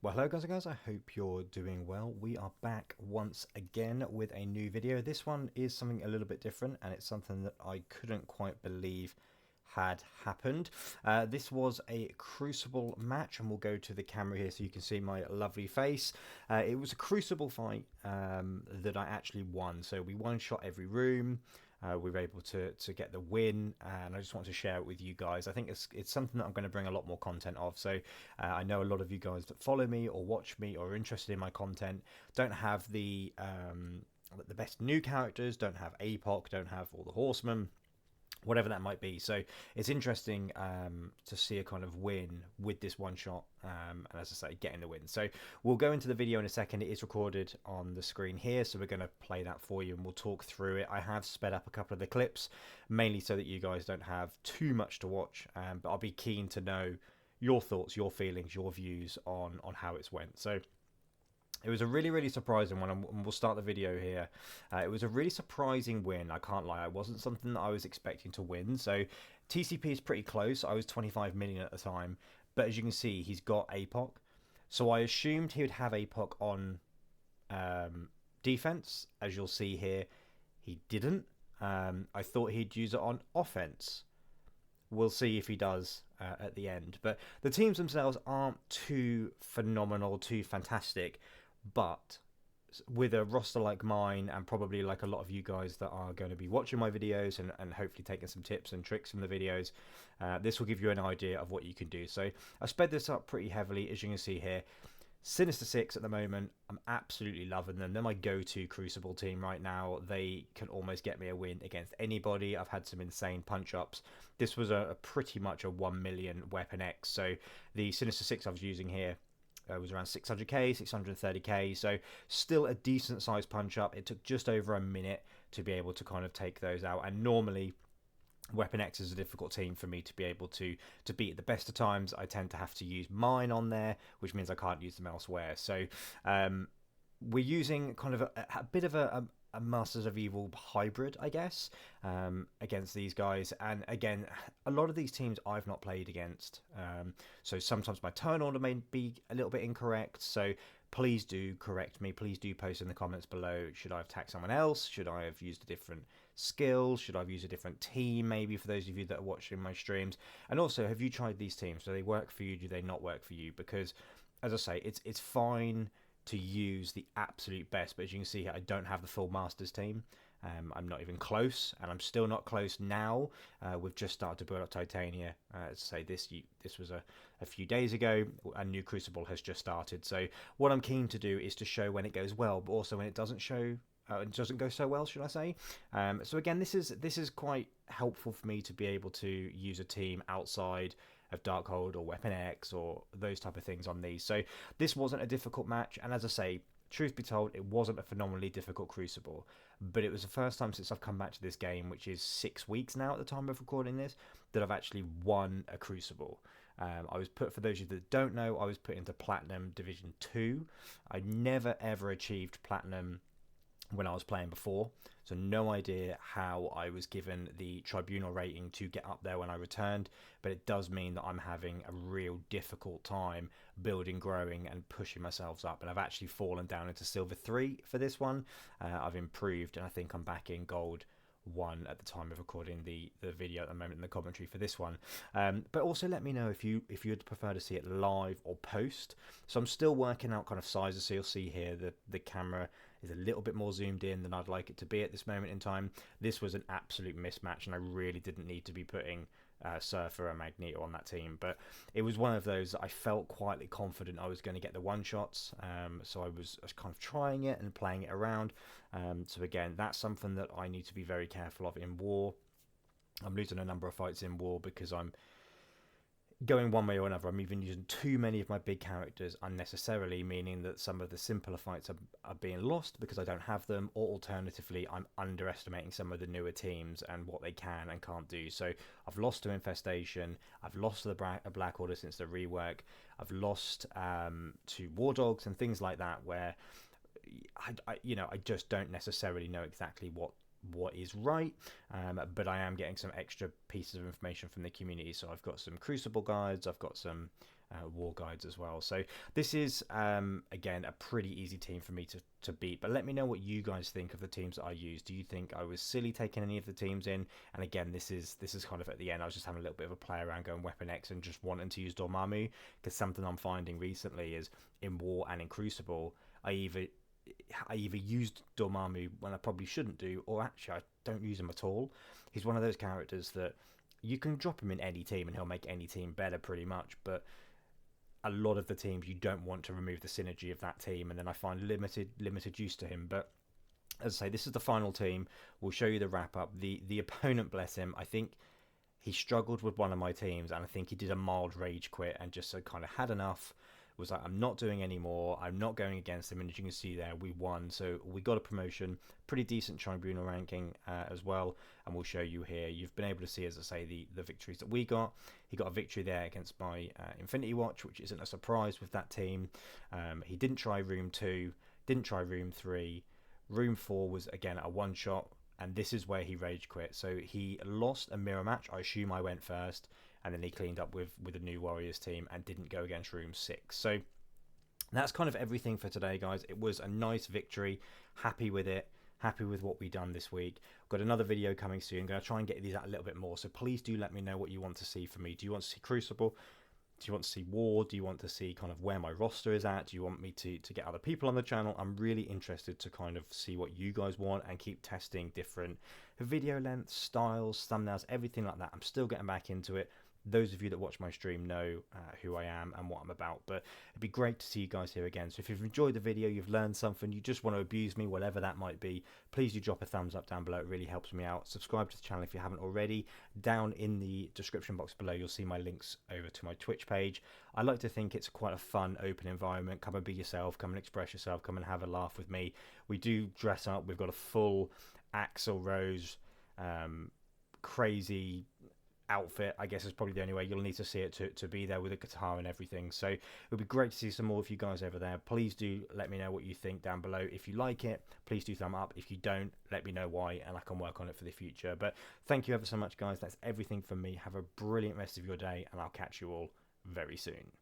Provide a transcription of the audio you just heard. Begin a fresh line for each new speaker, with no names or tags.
Well, hello guys, I hope you're doing well. We are back once again with a new video. This one is something a little bit different, and it's something that I couldn't quite believe had happened. This was a Crucible match, and we'll go to the camera here so you can see my lovely face. It was a Crucible fight that I actually won. So we one-shot every room. We were able to get the win, and I just want to share it with you guys. I think it's something that I'm going to bring a lot more content of. So I know a lot of you guys that follow me or watch me or are interested in my content don't have the best new characters, don't have APOC, don't have all the horsemen, whatever that might be. So it's interesting to see a kind of win with this one shot, and as I say, getting the win. So we'll go into the video in a second. It is recorded on the screen here, so we're going to play that for you and we'll talk through it. I have sped up a couple of the clips, mainly so that you guys don't have too much to watch, but I'll be keen to know your thoughts, your feelings, your views on how it's went. So it was a really surprising one, and we'll start the video here. It was a really surprising win, I can't lie. It wasn't something that I was expecting to win. So TCP is pretty close. I was 25 million at the time, but as you can see, he's got APOC. So I assumed he would have APOC on defense. As you'll see here, he didn't. I thought he'd use it on offense. We'll see if he does at the end. But the teams themselves aren't too phenomenal, too fantastic. But with a roster like mine, and probably like a lot of you guys that are going to be watching my videos and hopefully taking some tips and tricks from the videos, this will give you an idea of what you can do. So I sped this up pretty heavily, as you can see here. Sinister Six at the moment, I'm absolutely loving them. They're my go-to Crucible team right now. They can almost get me a win against anybody. I've had some insane punch-ups. This was a pretty much a 1 million Weapon X. So the Sinister Six I was using here was around 600k, 630k, so still a decent sized punch up. It took just over a minute to be able to kind of take those out, and normally Weapon X is a difficult team for me to be able to beat at the best of times. I tend to have to use mine on there, which means I can't use them elsewhere. So we're using kind of a bit of a Masters of Evil hybrid, I guess, against these guys. And again, a lot of these teams I've not played against, so sometimes my turn order may be a little bit incorrect, so please do correct me. Please do post in the comments below, should I have attacked someone else? Should I have used a different skill? Should I have used a different team, maybe, for those of you that are watching my streams? And also, have you tried these teams? Do they work for you? Do they not work for you? Because, as I say, it's fine to use the absolute best, but as you can see here, I don't have the full Masters team. I'm not even close, and I'm still not close now. We've just started to build up Titania. As I say, this was a few days ago. A new Crucible has just started. So what I'm keen to do is to show when it goes well, but also when it doesn't show. It doesn't go so well, should I say? So again, this is quite helpful for me to be able to use a team outside of Darkhold or Weapon X or those type of things on these. So this wasn't a difficult match, and as I say, truth be told, it wasn't a phenomenally difficult Crucible, but it was the first time since I've come back to this game, which is 6 weeks now at the time of recording this, that I've actually won a Crucible. I was put, for those of you that don't know, I was put into Platinum Division 2. I never ever achieved Platinum when I was playing before, so no idea how I was given the tribunal rating to get up there when I returned, but it does mean that I'm having a real difficult time building, growing and pushing myself up, and I've actually fallen down into Silver 3 for this one. I've improved, and I think I'm back in Gold 1 at the time of recording the video at the moment in the commentary for this one. But also let me know if you'd prefer to see it live or post. So I'm still working out kind of sizes, so you'll see here the camera is a little bit more zoomed in than I'd like it to be at this moment in time. This was an absolute mismatch, and I really didn't need to be putting Surfer and Magneto on that team, but it was one of those that I felt quietly confident I was going to get the one shots, so I was kind of trying it and playing it around. So again, that's something that I need to be very careful of in war. I'm losing a number of fights in war because I'm going one way or another. I'm even using too many of my big characters unnecessarily, meaning that some of the simpler fights are being lost because I don't have them, or alternatively, I'm underestimating some of the newer teams and what they can and can't do. So I've lost to Infestation, I've lost to the Black Order since the rework, I've lost to War Dogs and things like that, where I just don't necessarily know exactly what is right, but I am getting some extra pieces of information from the community. So I've got some Crucible guides, I've got some war guides as well. So this is again a pretty easy team for me to beat. But let me know what you guys think of the teams that I used. Do you think I was silly taking any of the teams in? And again, this is kind of at the end. I was just having a little bit of a play around going Weapon X and just wanting to use Dormammu, because something I'm finding recently is in War and in Crucible, I either used Dormammu when I probably shouldn't do, or actually I don't use him at all. He's one of those characters that you can drop him in any team and he'll make any team better pretty much, but a lot of the teams you don't want to remove the synergy of that team, and then I find limited use to him. But as I say, this is the final team. We'll show you the wrap up. The opponent, bless him, I think he struggled with one of my teams, and I think he did a mild rage quit and just kind of had enough. Was like, I'm not doing any more. I'm not going against him, and as you can see there, we won. So we got a promotion, pretty decent tribunal ranking as well, and we'll show you here. You've been able to see, as I say, the victories that we got. He got a victory there against my Infinity Watch, which isn't a surprise with that team. He didn't try Room 2, didn't try Room 3. Room 4 was, again, a one-shot, and this is where he rage quit. So he lost a mirror match. I assume I went first, and then he cleaned up with a new Warriors team and didn't go against Room 6. So that's kind of everything for today, guys. It was a nice victory. Happy with it. Happy with what we've done this week. Got another video coming soon. I'm going to try and get these out a little bit more. So please do let me know what you want to see from me. Do you want to see Crucible? Do you want to see War? Do you want to see kind of where my roster is at? Do you want me to get other people on the channel? I'm really interested to kind of see what you guys want and keep testing different video lengths, styles, thumbnails, everything like that. I'm still getting back into it. Those of you that watch my stream know who I am and what I'm about, but it'd be great to see you guys here again. So if you've enjoyed the video, you've learned something, you just want to abuse me, whatever that might be, please do drop a thumbs up down below. It really helps me out. Subscribe to the channel if you haven't already. Down in the description box below, you'll see my links over to my Twitch page. I like to think it's quite a fun, open environment. Come and be yourself, come and express yourself, come and have a laugh with me. We do dress up. We've got a full Axl Rose crazy outfit, I guess, is probably the only way. You'll need to see it to be there with a guitar and everything. So it would be great to see some more of you guys over there. Please do let me know what you think down below. If you like it, please do thumb up. If you don't, let me know why, and I can work on it for the future. But thank you ever so much, guys. That's everything from me. Have a brilliant rest of your day, and I'll catch you all very soon.